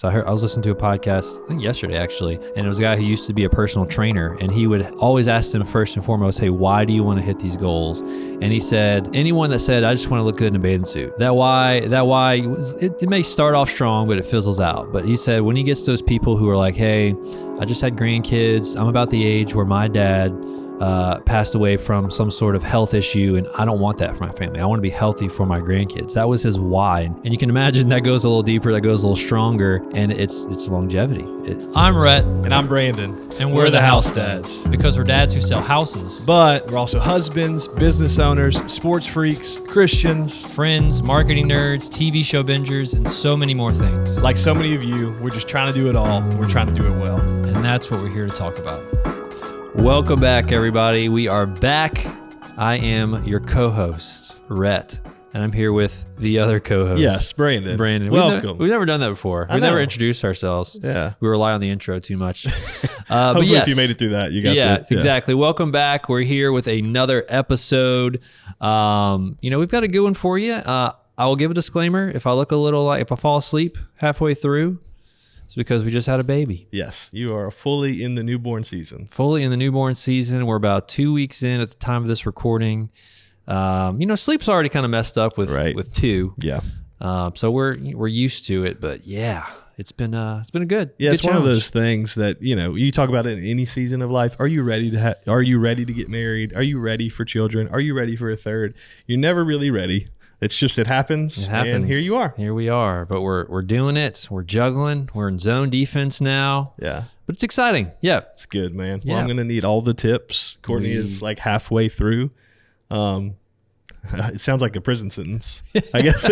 podcasts. I was listening to a podcast, I think yesterday actually, and it was a guy who used to be a personal trainer, and he would always ask them first and foremost, hey, why do you want to hit these goals? And he said, anyone that said, I just want to look good in a bathing suit, that why it may start off strong, but it fizzles out. But he said when he gets those people who are like, hey, I just had grandkids, I'm about the age where my dad passed away from some sort of health issue, and I don't want that for my family. I want to be healthy for my grandkids. That was his why. And you can imagine that goes a little deeper, that goes a little stronger, and it's longevity. I'm Rhett. And I'm Brandon. And we're the House Dads. Because we're dads who sell houses. But we're also husbands, business owners, sports freaks, Christians, friends, marketing nerds, TV show bingers, and so many more things. Like so many of you, we're just trying to do it all. We're trying to do it well. And that's what we're here to talk about. Welcome back, everybody. We are back. I am your co-host, Rhett, and I'm here with the other co-host. Yes, Brandon. Welcome. We've never done that before. We've never introduced ourselves. Yeah. We rely on the intro too much. Hopefully, if you made it through that, you got yeah, exactly. Welcome back. We're here with another episode. We've got a good one for you. I will give a disclaimer. If I look a little like, if I fall asleep halfway through, it's because we just had a baby. Yes, you are fully in the newborn season. We're about 2 weeks in at the time of this recording. Sleep's already kind of messed up with two. Yeah. So we're used to it, but yeah, it's been a good. Yeah, good it's challenge. one of those things that you talk about it in any season of life. Are you ready to Are you ready to get married? Are you ready for children? Are you ready for a third? You're never really ready. It's just it happens, and here you are. Here we are, but we're doing it. We're juggling. We're in zone defense now. Yeah, but it's exciting. Yeah, it's good, man. Yeah. Well, I'm gonna need all the tips. Courtney is like halfway through. It sounds like a prison sentence. I guess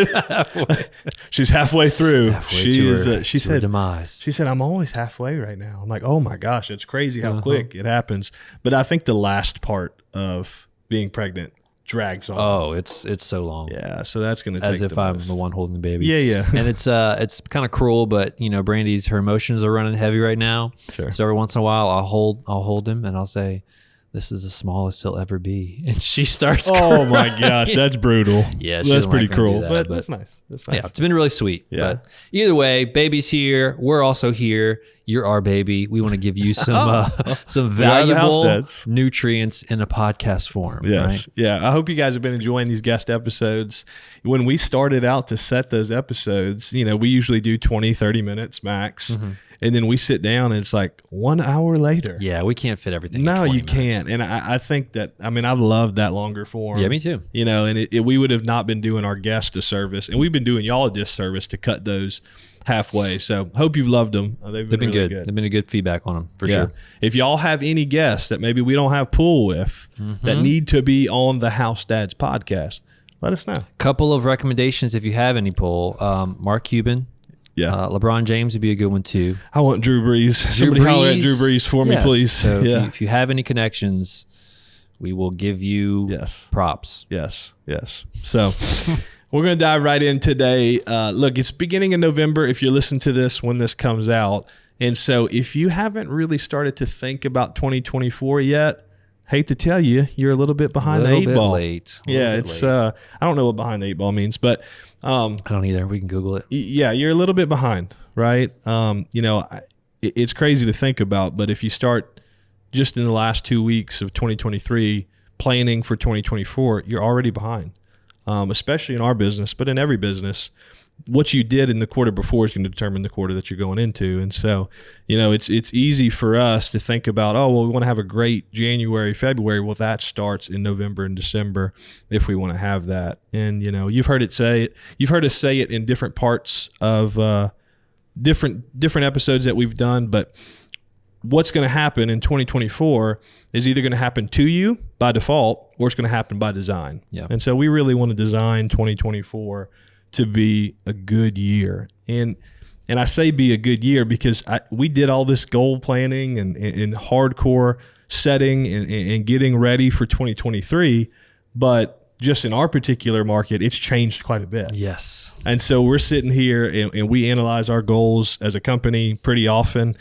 she's halfway through. She said demise. She said, "I'm always halfway right now." I'm like, "Oh my gosh, it's crazy how quick it happens." But I think the last part of being pregnant drags on. Oh, it's so long. Yeah, so that's going to take as if I'm the one holding the baby. Yeah. And it's kind of cruel, but Brandy's, her emotions are running heavy right now. Sure. So every once in a while, I'll hold him and I'll say, "This is the smallest he'll ever be," and she starts crying. Oh my gosh, that's brutal. Yeah, that's pretty cruel, but that's nice. That's nice. Yeah, it's been really sweet. Yeah. But either way, baby's here. We're also here. You're our baby. We want to give you some valuable nutrients in a podcast form. Yes. Right? Yeah. I hope you guys have been enjoying these guest episodes. When we started out to set those episodes, we usually do 20, 30 minutes max. Mm-hmm. And then we sit down and it's like 1 hour later. Yeah, we can't fit everything. No, in 20 you can't. And I think that, I've loved that longer form. Yeah, me too. And we would have not been doing our guests a service. And we've been doing y'all a disservice to cut those halfway. So hope you've loved them. They've been really good. They've been a good feedback on them for sure. If y'all have any guests that maybe we don't have pull with that need to be on the House Dads podcast, let us know. Couple of recommendations if you have any pull. Mark Cuban. Yeah. LeBron James would be a good one too. I want Drew Brees. Somebody holler at Drew Brees for me, please. So if you have any connections, we will give you props. Yes. So we're going to dive right in today. Look, it's beginning of November if you listen to this when this comes out. And so if you haven't really started to think about 2024 yet, hate to tell you, you're a little bit behind the eight ball. Late. Yeah, it's I don't know what behind the eight ball means, but I don't either. We can Google it. Yeah, you're a little bit behind, right? It's crazy to think about, but if you start just in the last 2 weeks of 2023 planning for 2024, you're already behind. Especially in our business, but in every business, what you did in the quarter before is going to determine the quarter that you're going into. And so, it's easy for us to think about, we want to have a great January, February. Well, that starts in November and December if we want to have that. And, you've heard us say it in different parts of different episodes that we've done, but what's going to happen in 2024 is either going to happen to you by default or it's going to happen by design. Yeah. And so we really want to design 2024 to be a good year. And I say be a good year because we did all this goal planning and hardcore setting and getting ready for 2023, but just in our particular market, it's changed quite a bit. Yes. And so we're sitting here and we analyze our goals as a company pretty often.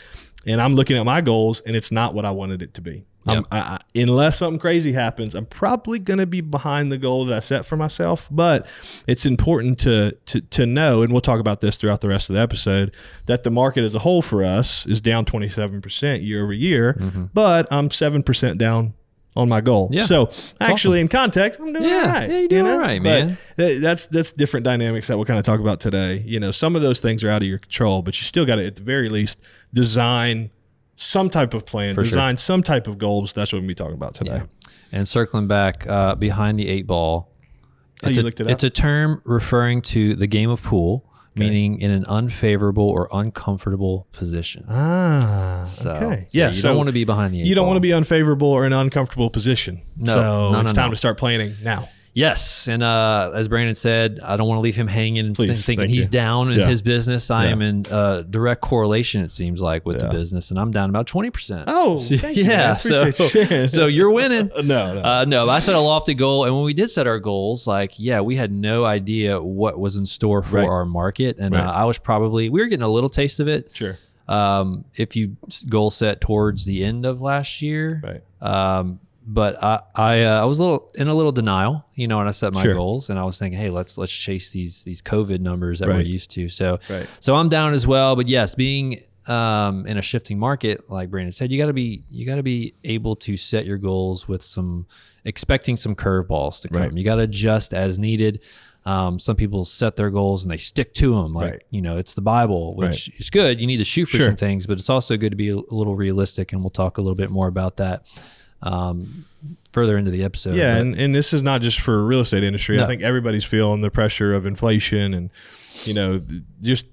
And I'm looking at my goals, and it's not what I wanted it to be. Yep. Unless something crazy happens, I'm probably going to be behind the goal that I set for myself. But it's important to know, and we'll talk about this throughout the rest of the episode, that the market as a whole for us is down 27% year over year, but I'm 7% down on my goal. Yeah. So actually, awesome. In context, I'm doing all right. Yeah, you're doing all right, man. But that's different dynamics that we'll kind of talk about today. Some of those things are out of your control, but you still got to, at the very least, design some type of plan, design some type of goals. That's what we'll be talking about today. Yeah. And circling back, behind the 8 ball, it's a term referring to the game of pool, meaning in an unfavorable or uncomfortable position. Okay. You don't want to be behind the 8 ball. You don't want to be unfavorable or in an uncomfortable position. No, it's time to start planning now. Yes, and as Brandon said, I don't want to leave him hanging and thinking he's down in his business. I am in direct correlation, it seems like, with the business, and I'm down about 20%. Oh, thank you, man. So you're winning. No. But I set a lofty goal, and when we did set our goals, we had no idea what was in store for our market, and we were getting a little taste of it. Sure. If you goal set towards the end of last year, but I was in a little denial, when I set my goals, and I was thinking, hey, let's chase these COVID numbers that we're used to. So I'm down as well. But yes, being in a shifting market, like Brandon said, you got to be able to set your goals with expecting some curveballs to come. Right. You got to adjust as needed. Some people set their goals and they stick to them, it's the Bible, which is good. You need to shoot for some things, but it's also good to be a little realistic, and we'll talk a little bit more about that further into the episode. Yeah, and this is not just for real estate industry. No. I think everybody's feeling the pressure of inflation and just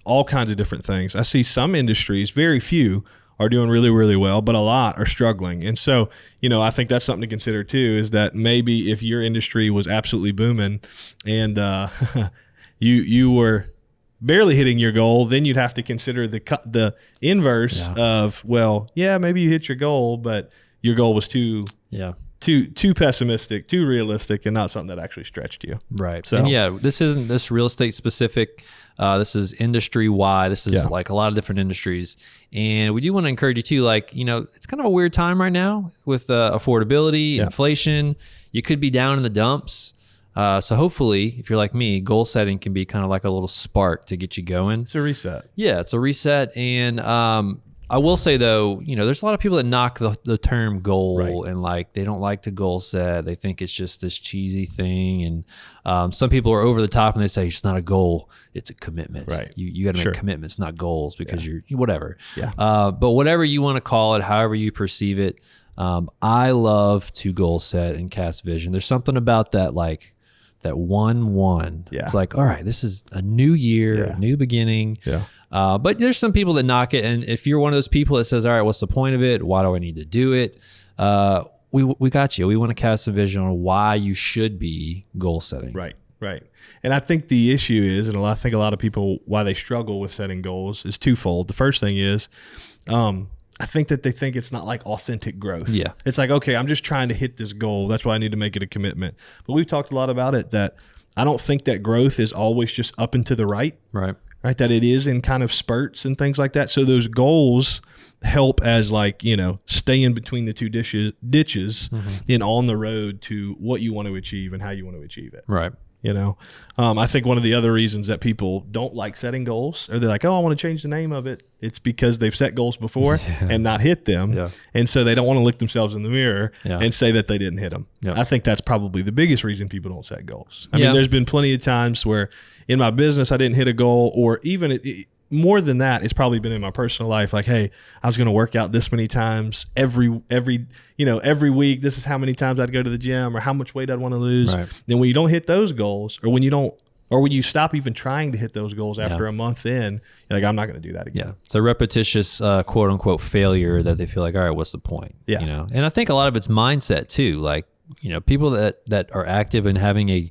all kinds of different things. I see some industries, very few, are doing really, really well, but a lot are struggling. And so, I think that's something to consider too, is that maybe if your industry was absolutely booming and you were barely hitting your goal, then you'd have to consider the inverse of, maybe you hit your goal, but your goal was too pessimistic, too realistic, and not something that actually stretched you. Right. So, and this isn't this real estate specific. This is industry wide. This is like a lot of different industries. And we do want to encourage you too, it's kind of a weird time right now with affordability, inflation. You could be down in the dumps. So hopefully, if you're like me, goal setting can be kind of like a little spark to get you going. It's a reset. Yeah, it's a reset. And I will say though, there's a lot of people that knock the term goal and they don't like to goal set. They think it's just this cheesy thing. And some people are over the top and they say it's not a goal, it's a commitment. Right. You got to make commitments, not goals, because you're whatever. Yeah. But whatever you want to call it, however you perceive it, I love to goal set and cast vision. There's something about that, that 1-1. Yeah. It's all right, this is a new year, a new beginning. Yeah. But there's some people that knock it, and if you're one of those people that says, all right, what's the point of it? Why do I need to do it? We got you. We want to cast a vision on why you should be goal setting. Right. And I think the issue is, and I think a lot of people, why they struggle with setting goals is twofold. The first thing is, I think that they think it's not like authentic growth. Yeah. It's like, okay, I'm just trying to hit this goal. That's why I need to make it a commitment. But we've talked a lot about it, that I don't think that growth is always just up and to the right. Right. That it is in kind of spurts and things like that. So those goals help as stay in between the two ditches and on the road to what you want to achieve and how you want to achieve it. Right. I think one of the other reasons that people don't like setting goals, or they're like, oh, I want to change the name of it. It's because they've set goals before and not hit them. Yeah. And so they don't want to look themselves in the mirror and say that they didn't hit them. Yeah. I think that's probably the biggest reason people don't set goals. I mean, there's been plenty of times where in my business, I didn't hit a goal, or even more than that, it's probably been in my personal life. Like, hey, I was going to work out this many times every week. This is how many times I'd go to the gym, or how much weight I'd want to lose. Right. Then when you don't hit those goals, or when you stop even trying to hit those goals after a month in, you're like, I'm not going to do that again. Yeah. It's a repetitious quote unquote failure that they feel like, all right, what's the point? Yeah. And I think a lot of it's mindset too. People that are active in having a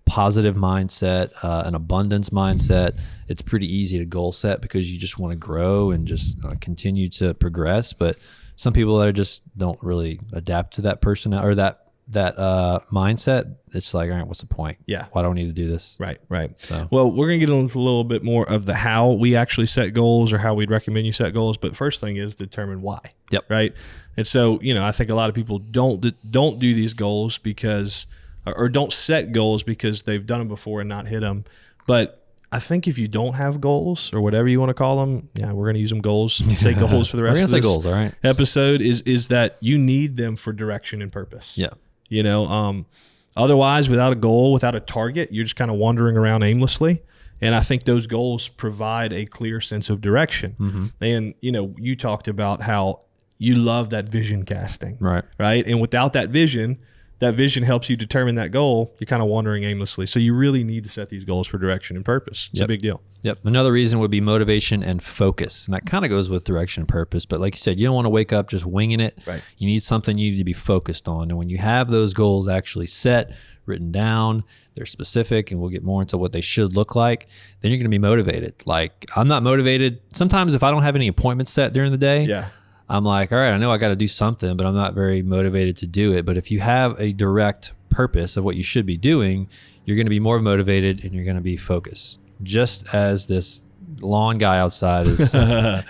positive mindset, an abundance mindset, it's pretty easy to goal set because you just want to grow and just continue to progress. But some people that just don't really adapt to that person or that mindset, it's like, all right, what's the point? Yeah. Why do I need to do this? Right. So, Well, we're going to get into a little bit more of the how we actually set goals or how we'd recommend you set goals. But first thing is determine why. Yep. Right. And so, I think a lot of people don't do these goals because, or don't set goals because they've done them before and not hit them. But I think if you don't have goals or whatever you want to call them, we're going to use them goals. Say goals for the rest of this goals, all right. episode is that you need them for direction and purpose. Yeah. Otherwise, without a goal, without a target, you're just kind of wandering around aimlessly. And I think those goals provide a clear sense of direction. Mm-hmm. And, you talked about how you love that vision casting. Right. Right. And without that vision helps you determine that goal. You're kind of wandering aimlessly. So you really need to set these goals for direction and purpose. It's a big deal. Yep. Another reason would be motivation and focus. And that kind of goes with direction and purpose. But like you said, you don't want to wake up just winging it. Right. You need something you need to be focused on. And when you have those goals actually set, written down, they're specific, and we'll get more into what they should look like, then you're going to be motivated. Like, I'm not motivated. Sometimes if I don't have any appointments set during the day, I'm like, all right, I know I got to do something, but I'm not very motivated to do it. But if you have a direct purpose of what you should be doing, you're going to be more motivated and you're going to be focused. Just as this lawn guy outside is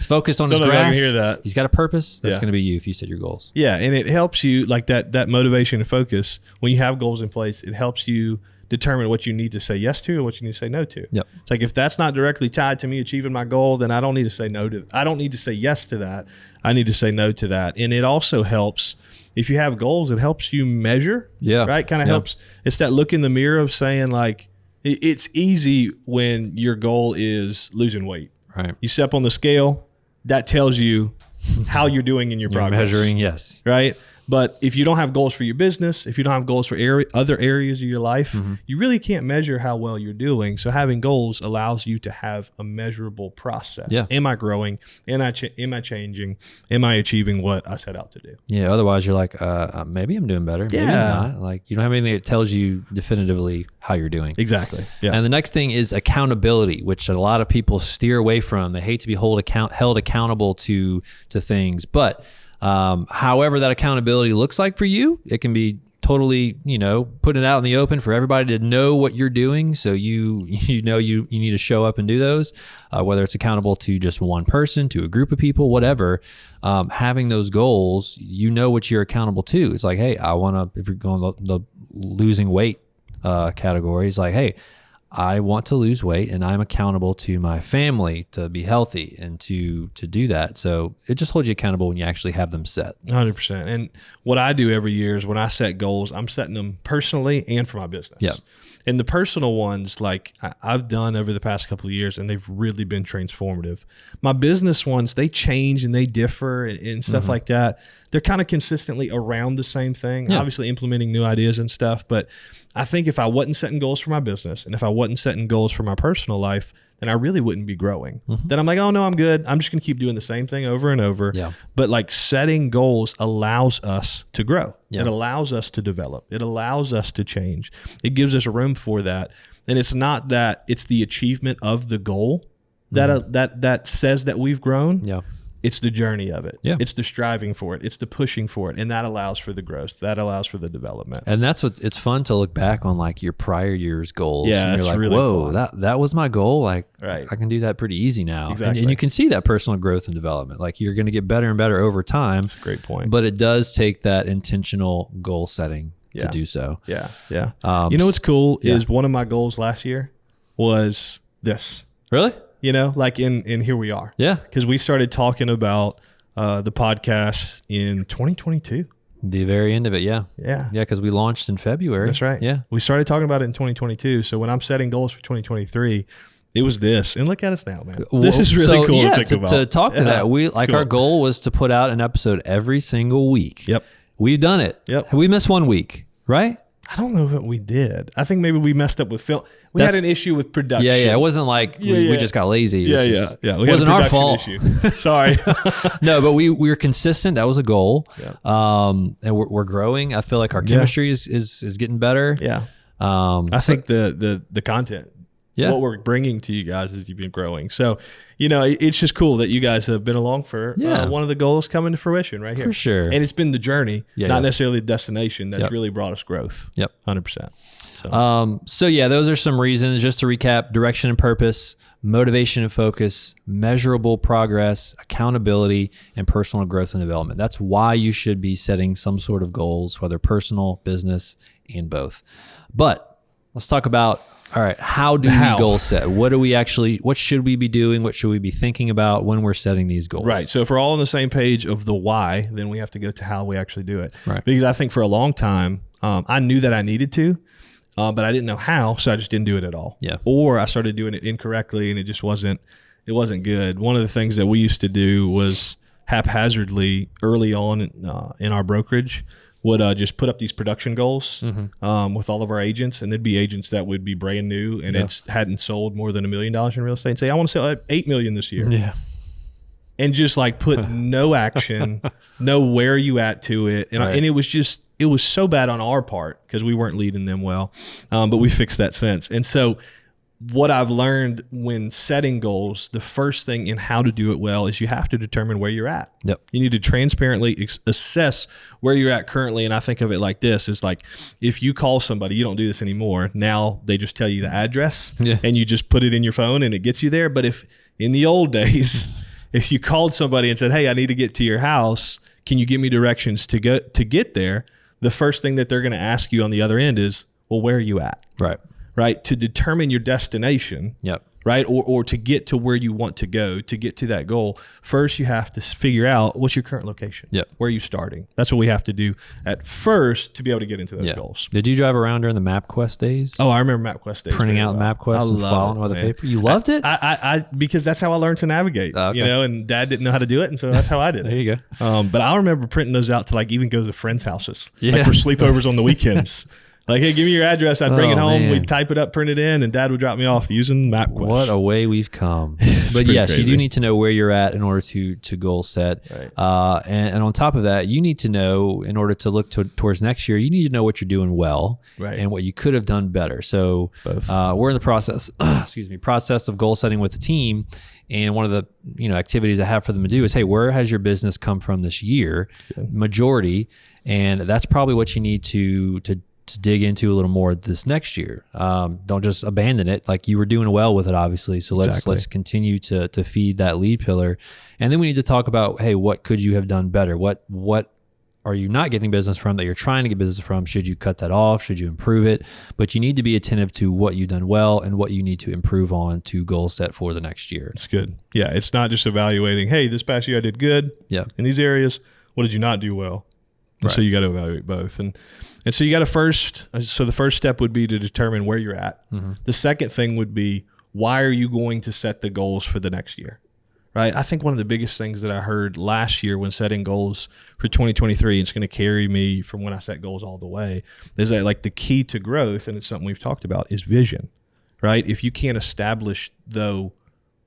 focused on his grass. I can hear that. He's got a purpose. That's going to be you if you set your goals. Yeah, and it helps you, like that motivation and focus. When you have goals in place, it helps you determine what you need to say yes to and what you need to say no to. Yep. It's like, if that's not directly tied to me achieving my goal, then I don't need to say no to. I don't need to say yes to that. I need to say no to that. And it also helps, if you have goals, it helps you measure. Yeah. Right. Kind of helps. It's that look in the mirror of saying, like, it's easy when your goal is losing weight. Right. You step on the scale, that tells you how you're doing in your progress. Measuring, yes. Right. But if you don't have goals for your business, if you don't have goals for other areas of your life, you really can't measure how well you're doing. So having goals allows you to have a measurable process. Yeah. Am I growing? Am I changing? Am I achieving what I set out to do? Yeah. Otherwise, you're like, maybe I'm doing better. Maybe I'm not. Like, you don't have anything that tells you definitively how you're doing. Exactly. Yeah. And the next thing is accountability, which a lot of people steer away from. They hate to be held accountable to things, but however that accountability looks like for you, it can be totally, putting it out in the open for everybody to know what you're doing. So you need to show up and do those, whether it's accountable to just one person, to a group of people, whatever. Having those goals, what you're accountable to. It's like, hey, if you're going the losing weight category, it's like, hey, I want to lose weight and I'm accountable to my family to be healthy and to do that. So it just holds you accountable when you actually have them set. 100%. And what I do every year is when I set goals, I'm setting them personally and for my business. Yeah. And the personal ones, like I've done over the past couple of years, and they've really been transformative. My business ones, they change and they differ and stuff like that. They're kind of consistently around the same thing, obviously implementing new ideas and stuff. But I think if I wasn't setting goals for my business and if I wasn't setting goals for my personal life, then I really wouldn't be growing. Then I'm like, oh no, I'm good. I'm just going to keep doing the same thing over and over. Yeah. But like setting goals allows us to grow. Yeah. It allows us to develop. It allows us to change. It gives us room for that. And it's not that it's the achievement of the goal that says that we've grown. Yeah. It's the journey of it. Yeah. It's the striving for it. It's the pushing for it. And that allows for the growth. That allows for the development. And that's it's fun to look back on, like, your prior year's goals. Yeah, and it's you're like, really whoa, fun. that was my goal. Like, Right. I can do that pretty easy now. Exactly. And you can see that personal growth and development. Like, you're going to get better and better over time. That's a great point. But it does take that intentional goal setting to do so. Yeah. Yeah. What's cool is one of my goals last year was this. Really? Like in Here We Are. Yeah. Because we started talking about the podcast in 2022. The very end of it, yeah. Yeah. Yeah, because we launched in February. That's right. Yeah. We started talking about it in 2022. So when I'm setting goals for 2023, it was this. And look at us now, man. This is really cool to think about. To talk to that, our goal was to put out an episode every single week. Yep. We've done it. Yep. We missed 1 week, right? I don't know if we did. I think maybe we messed up with film. We had an issue with production. Yeah. It wasn't like we just got lazy. Yeah. It wasn't our fault. Sorry. No, but we were consistent. That was a goal. Yeah. And we're growing. I feel like our chemistry is getting better. Yeah. I think the content what we're bringing to you guys as you've been growing. So, it's just cool that you guys have been along for one of the goals coming to fruition right here. For sure. And it's been the journey, not necessarily the destination, that's really brought us growth. Yep. 100%. So those are some reasons. Just to recap: direction and purpose, motivation and focus, measurable progress, accountability, and personal growth and development. That's why you should be setting some sort of goals, whether personal, business, and both. But let's talk about, all right, how do we goal set? What should we be doing? What should we be thinking about when we're setting these goals? Right. So if we're all on the same page of the why, then we have to go to how we actually do it. Right. Because I think for a long time, I knew that I needed to, but I didn't know how, so I just didn't do it at all. Yeah. Or I started doing it incorrectly, and it just wasn't good. One of the things that we used to do was haphazardly early on in our brokerage would just put up these production goals with all of our agents, and there'd be agents that would be brand new and hadn't sold more than $1 million in real estate and say, I want to sell $8 million this year. Yeah. And just like put no action, no where you at to it. And it was so bad on our part because we weren't leading them well. But we fixed that since. And so what I've learned when setting goals, the first thing in how to do it well is you have to determine where you're at. Yep. You need to transparently assess where you're at currently. And I think of it like this, is like, if you call somebody, you don't do this anymore. Now they just tell you the address and you just put it in your phone and it gets you there. But if in the old days, if you called somebody and said, hey, I need to get to your house, can you give me directions to get there? The first thing that they're going to ask you on the other end is, well, where are you at? Right. To determine your destination. Yep. Right. Or to get to where you want to go, to get to that goal. First, you have to figure out what's your current location. Yep. Where are you starting? That's what we have to do at first to be able to get into those goals. Did you drive around during the MapQuest days? Oh, I remember MapQuest days. Printing out MapQuest and following with the paper. You loved it? I because that's how I learned to navigate. And Dad didn't know how to do it, and so that's how I did it. There you go. But I remember printing those out to like even go to friends' houses, like for sleepovers on the weekends. Like, hey, give me your address. I'd bring it home. Man. We'd type it up, print it in, and Dad would drop me off using MapQuest. What a way we've come. But yes, you do need to know where you're at in order to goal set. Right. And on top of that, you need to know, in order to look towards next year, you need to know what you're doing well and what you could have done better. So we're in the process of goal setting with the team. And one of the activities I have for them to do is, hey, where has your business come from this year? Majority. And that's probably what you need to dig into a little more this next year. Don't just abandon it. Like, you were doing well with it, obviously. So let's continue to feed that lead pillar. And then we need to talk about, hey, what could you have done better? What are you not getting business from that you're trying to get business from? Should you cut that off? Should you improve it? But you need to be attentive to what you've done well and what you need to improve on to goal set for the next year. It's good. Yeah. It's not just evaluating, hey, this past year I did good in these areas. What did you not do well? And so you got to evaluate both. And so you got to so the first step would be to determine where you're at. Mm-hmm. The second thing would be, why are you going to set the goals for the next year? Right. I think one of the biggest things that I heard last year when setting goals for 2023, and it's going to carry me from when I set goals all the way, is that like the key to growth, and it's something we've talked about, is vision. Right. If you can't establish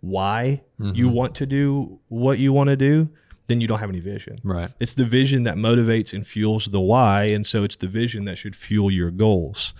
why you want to do what you want to do, then you don't have any vision. Right. It's the vision that motivates and fuels the why. And so it's the vision that should fuel your goals.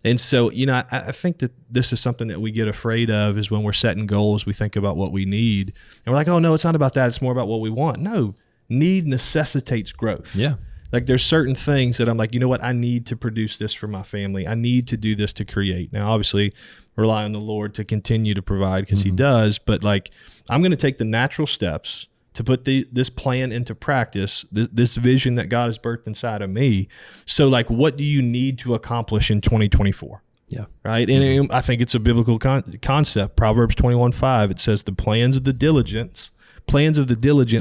And so, I think that this is something that we get afraid of, is when we're setting goals, we think about what we need and we're like, oh no, it's not about that. It's more about what we want. No, need necessitates growth. Yeah. Like, there's certain things that I'm like, you know what? I need to produce this for my family. I need to do this to create. Now, obviously, rely on the Lord to continue to provide, because He does. But like, I'm going to take the natural steps to put this plan into practice, this vision that God has birthed inside of me. So like, what do you need to accomplish in 2024? Yeah. Right. And I think it's a biblical concept. Proverbs 21:5, it says, the plans of the diligent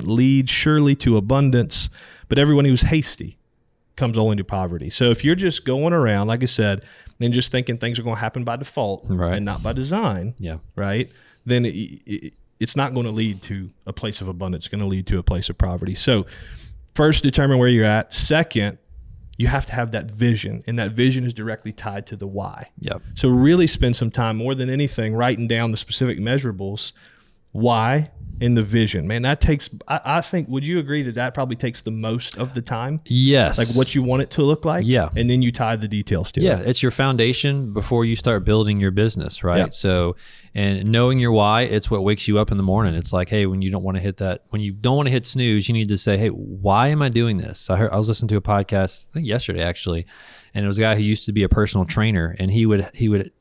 lead surely to abundance, but everyone who's hasty comes only to poverty. So if you're just going around, like I said, and just thinking things are going to happen by default and not by design, right, then it's not going to lead to a place of abundance. It's going to lead to a place of poverty. So first, determine where you're at. Second, you have to have that vision, and that vision is directly tied to the why. Yep. So really spend some time, more than anything, writing down the specific measurables. Why? and the vision, man, that takes, I think, would you agree that probably takes the most of the time? Yes. Like what you want it to look like. Yeah. And then you tie the details to it. Yeah. It's your foundation before you start building your business, right? Yeah. So, and knowing your why, it's what wakes you up in the morning. It's like, hey, when you don't want to hit snooze, you need to say, hey, why am I doing this? I was listening to a podcast, I think yesterday actually, and it was a guy who used to be a personal trainer, and he would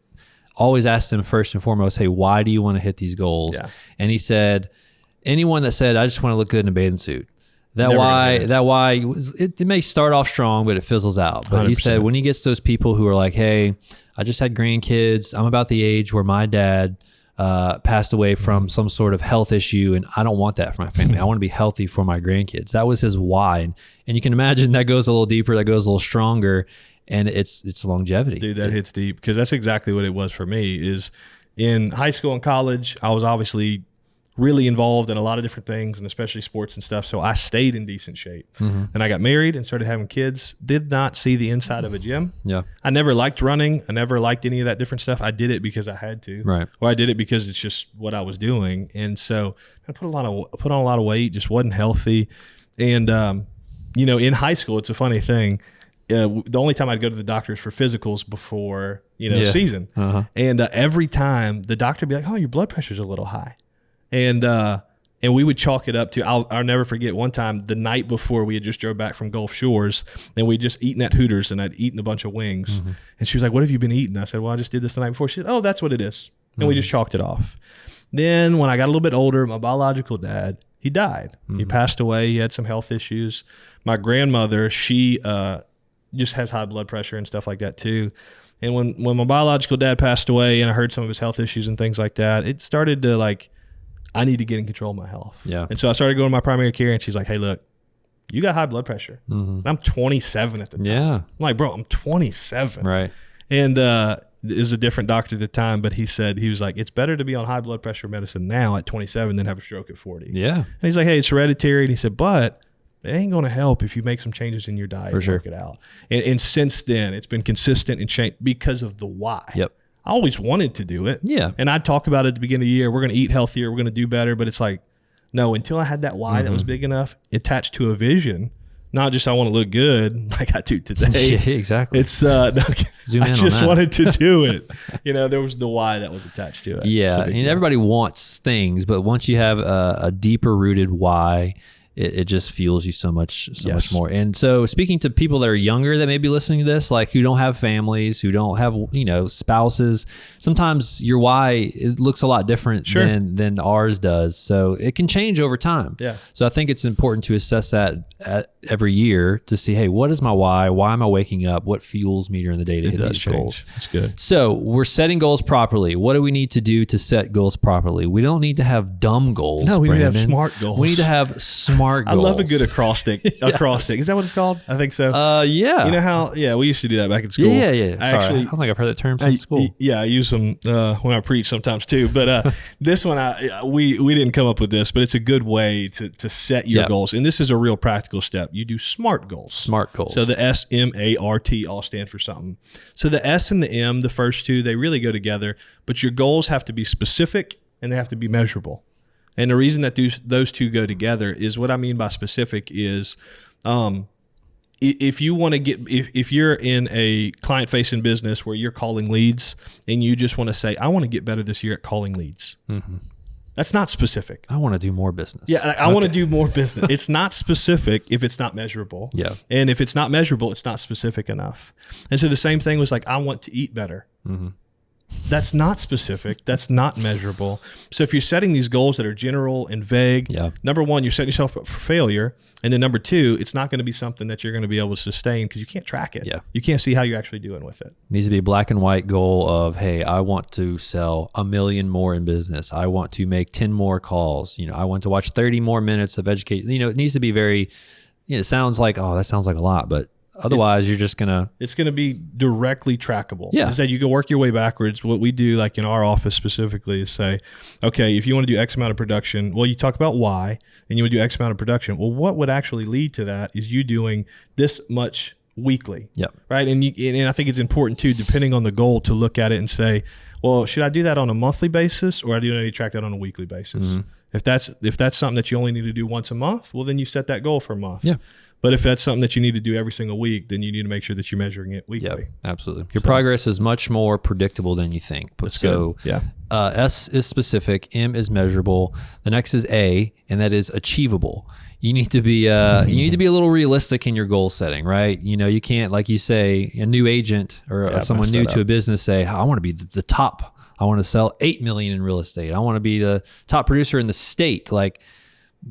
always ask them first and foremost, hey, why do you want to hit these goals? Yeah. And he said, anyone that said, I just want to look good in a bathing suit, that why it may start off strong, but it fizzles out. But 100%. He said when he gets those people who are like, hey, I just had grandkids, I'm about the age where my dad passed away from some sort of health issue, and I don't want that for my family. I want to be healthy for my grandkids. That was his why. And you can imagine that goes a little deeper, that goes a little stronger, and it's longevity. Dude, that hits deep, because that's exactly what it was for me. Is in high school and college, I was obviously really involved in a lot of different things, and especially sports and stuff. So I stayed in decent shape. And I got married and started having kids. Did not see the inside of a gym. Yeah. I never liked running. I never liked any of that different stuff. I did it because I had to. Right. Or I did it because it's just what I was doing. And so I put on a lot of weight, just wasn't healthy. And, in high school, it's a funny thing. The only time I'd go to the doctors for physicals before, season. And every time the doctor would be like, oh, your blood pressure's a little high. And we would chalk it up to, I'll never forget one time, the night before we had just drove back from Gulf Shores, and we'd just eaten at Hooters, and I'd eaten a bunch of wings. And she was like, what have you been eating? I said, well, I just did this the night before. She said, oh, that's what it is. And we just chalked it off. Then when I got a little bit older, my biological dad, he died. He passed away. He had some health issues. My grandmother, she just has high blood pressure and stuff like that too. And when my biological dad passed away and I heard some of his health issues and things like that, it started to I need to get in control of my health. Yeah. And so I started going to my primary care, and she's like, hey, look, you got high blood pressure. I'm 27 at the time. Yeah. I'm like, bro, I'm 27. Right. And is a different doctor at the time, but he was like, it's better to be on high blood pressure medicine now at 27 than have a stroke at 40. Yeah. And he's like, hey, it's hereditary. And he said, but it ain't going to help if you make some changes in your diet and work it out. And since then, it's been consistent and changed because of the why. Yep. I always wanted to do it. Yeah. And I'd talk about it at the beginning of the year. We're going to eat healthier. We're going to do better. But it's like, no, until I had that why that was big enough, attached to a vision, not just I want to look good like I do today. Yeah, exactly. It's I just wanted to do it. There was the why that was attached to it. Yeah. And everybody wants things, but once you have a deeper rooted why, it just fuels you so much more. And so speaking to people that are younger that may be listening to this, like who don't have families, who don't have, spouses, sometimes your why looks a lot different than ours does. So it can change over time. Yeah. So I think it's important to assess that every year to see, hey, what is my why? Why am I waking up? What fuels me during the day to hit these goals? That's good. So we're setting goals properly. What do we need to do to set goals properly? We don't need to have dumb goals. No, we Brandon. need to have smart goals. We need to have smart goals. I love a good acrostic. Acrostic. Is that what it's called? I think so. Yeah. You know how, we used to do that back in school. Yeah. I don't think I've heard that term since school. I use them when I preach sometimes too. But this one, we didn't come up with this, but it's a good way to set your goals. And this is a real practical step. You do SMART goals. SMART goals. So the S.M.A.R.T all stand for something. So the S and the M, the first two, they really go together. But your goals have to be specific and they have to be measurable. And the reason that those two go together is, what I mean by specific is, if you want to if you're in a client-facing business where you're calling leads and you just want to say, I want to get better this year at calling leads. That's not specific. I want to do more business. Yeah, I want to do more business. It's not specific if it's not measurable. Yeah. And if it's not measurable, it's not specific enough. And so the same thing was like, I want to eat better. That's not specific. That's not measurable. So if you're setting these goals that are general and vague, number one, you're setting yourself up for failure. And then number two, it's not going to be something that you're going to be able to sustain because you can't track it. Yeah. You can't see how you're actually doing with it. It needs to be a black and white goal of, hey, I want to sell 1 million more in business. I want to make 10 more calls. I want to watch 30 more minutes of education. It needs to be very, it sounds like, that sounds like a lot, but otherwise, you're just going to... It's going to be directly trackable. Yeah. Instead, you can work your way backwards. What we do, like in our office specifically, is say, okay, if you want to do X amount of production, well, you talk about why, and you would do X amount of production. Well, what would actually lead to that is you doing this much weekly. Yep. Right? And I think it's important, too, depending on the goal, to look at it and say, well, should I do that on a monthly basis, or do I need to track that on a weekly basis? If that's something that you only need to do once a month, well, then you set that goal for a month. Yeah. But if that's something that you need to do every single week, then you need to make sure that you're measuring it weekly. Yeah, absolutely. Your progress is much more predictable than you think. That's so good. Yeah. S is specific, M is measurable. The next is A, and that is achievable. You need to be a little realistic in your goal setting, right? You can't, like you say, a new agent or someone new to a business say, I want to be the top. I want to sell 8 million in real estate. I want to be the top producer in the state. Like,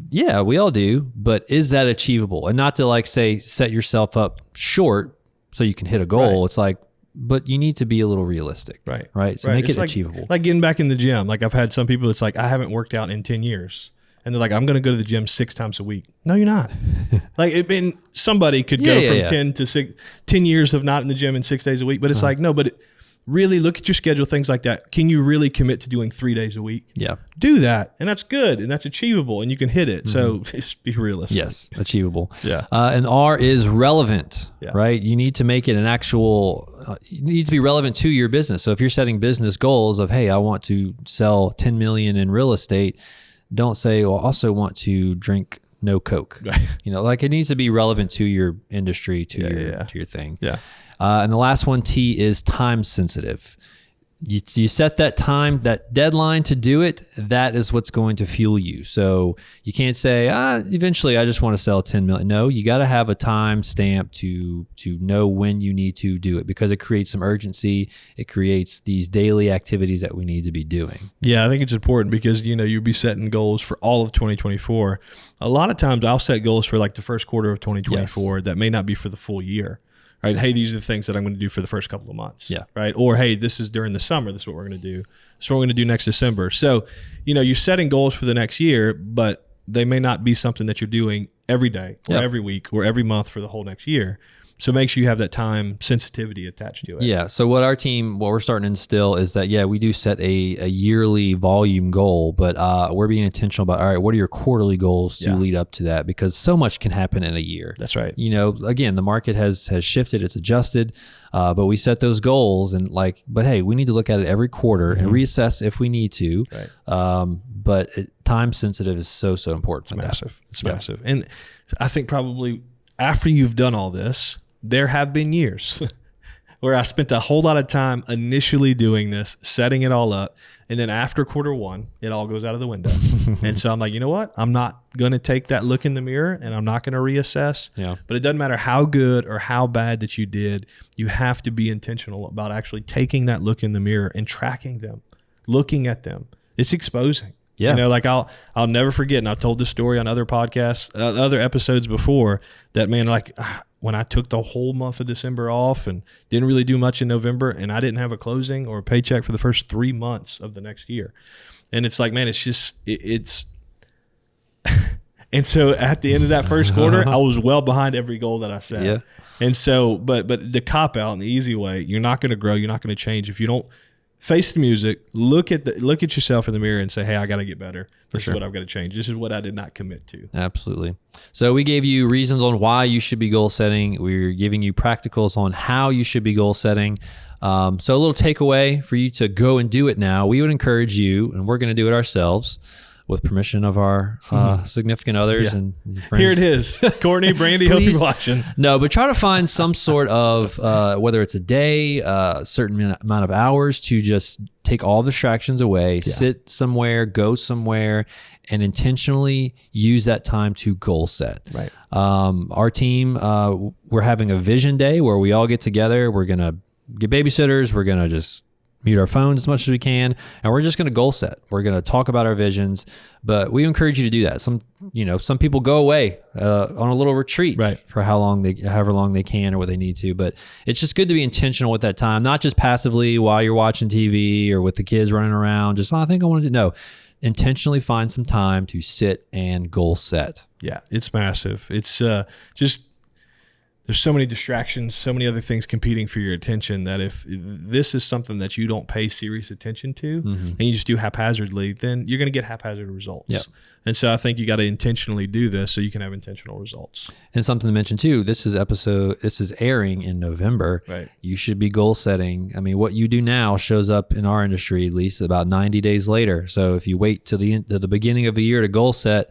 yeah, we all do, but is that achievable? And not to like say, set yourself up short so you can hit a goal. Right. It's like, but you need to be a little realistic. Right. So make it achievable. Like getting back in the gym. Like I've had some people, it's like, I haven't worked out in 10 years. And they're like, I'm going to go to the gym 6 times a week. No, you're not. Somebody could go from 10 years of not in the gym and 6 days a week. But it's like, no, but really look at your schedule, things like that. Can you really commit to doing 3 days a week? Yeah. Do that. And that's good. And that's achievable. And you can hit it. So just be realistic. Yes. Achievable. Yeah. And R is relevant, right? You need to make it an actual, it needs to be relevant to your business. So if you're setting business goals of, hey, I want to sell 10 million in real estate, don't say, well, I also want to drink no Coke. Right. Like it needs to be relevant to your industry, to your thing. Yeah. And the last one, T, is time sensitive. You set that time, that deadline to do it. That is what's going to fuel you. So you can't say, eventually I just want to sell 10 million. No, you got to have a time stamp to know when you need to do it, because it creates some urgency. It creates these daily activities that we need to be doing. Yeah, I think it's important because, you'll be setting goals for all of 2024. A lot of times I'll set goals for like the first quarter of 2024 that may not be for the full year. Right. Hey, these are the things that I'm going to do for the first couple of months. Yeah. Right. Or, hey, this is during the summer. This is what we're going to do. This is what we're going to do next December. So, you're setting goals for the next year, but they may not be something that you're doing every day or every week or every month for the whole next year. So make sure you have that time sensitivity attached to it. Yeah. So what we're starting to instill is that, we do set a yearly volume goal, but we're being intentional about, all right, what are your quarterly goals to lead up to that? Because so much can happen in a year. That's right. Again, the market has shifted, it's adjusted, but we set those goals but hey, we need to look at it every quarter and reassess if we need to. Right. But time sensitive is so important. It's massive. It's massive. And I think probably after you've done all this, there have been years where I spent a whole lot of time initially doing this, setting it all up. And then after quarter one, it all goes out of the window. And so I'm like, you know what? I'm not going to take that look in the mirror and I'm not going to reassess. Yeah. But it doesn't matter how good or how bad that you did. You have to be intentional about actually taking that look in the mirror and tracking them, looking at them. It's exposing. Yeah. I'll never forget. And I've told this story on other podcasts, other episodes before that, man, when I took the whole month of December off and didn't really do much in November and I didn't have a closing or a paycheck for the first 3 months of the next year. And it's like, man, it's just, it's, and so at the end of that first quarter, I was well behind every goal that I set. Yeah. And so, but the cop out and the easy way, you're not going to grow. You're not going to change if you don't face the music, look at yourself in the mirror and say, hey, I got to get better. This is what I've got to change. This is what I did not commit to. Absolutely. So we gave you reasons on why you should be goal setting. We're giving you practicals on how you should be goal setting. So a little takeaway for you to go and do it now. We would encourage you, and we're going to do it ourselves with permission of our significant others and friends. Here it is. Courtney, Brandy, hope you're watching. No, but try to find some sort of, whether it's a day, a certain amount of hours to just take all distractions away, sit somewhere, go somewhere, and intentionally use that time to goal set. Right. Our team, we're having a vision day where we all get together. We're going to get babysitters. We're going to just mute our phones as much as we can, and we're just going to goal set. We're going to talk about our visions, but we encourage you to do that. Some people go away on a little retreat for however long they can or what they need to, but it's just good to be intentional with that time, not just passively while you're watching TV or with the kids running around. Just, I think I wanted to know. Intentionally find some time to sit and goal set. Yeah, it's massive. It's just there's so many distractions, so many other things competing for your attention that if this is something that you don't pay serious attention to and you just do haphazardly, then you're going to get haphazard results. Yep. And so I think you got to intentionally do this so you can have intentional results. And something to mention too, this is airing in November. Right. You should be goal setting. I mean, what you do now shows up in our industry at least about 90 days later. So if you wait till the beginning of the year to goal set,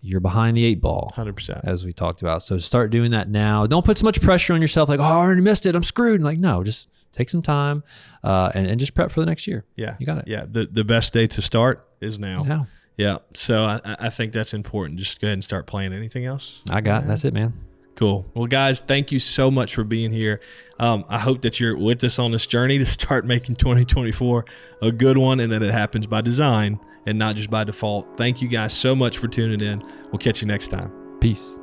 you're behind the 8 ball. 100%. As we talked about. So start doing that now. Don't put so much pressure on yourself like, oh, I already missed it, I'm screwed. Like, no, just take some time and just prep for the next year. Yeah. You got it. Yeah. The best day to start is now. Now. Yeah. So I think that's important. Just go ahead and start playing. Anything else? That's it, man. Cool. Well, guys, thank you so much for being here. I hope that you're with us on this journey to start making 2024 a good one and that it happens by design and not just by default. Thank you guys so much for tuning in. We'll catch you next time. Peace.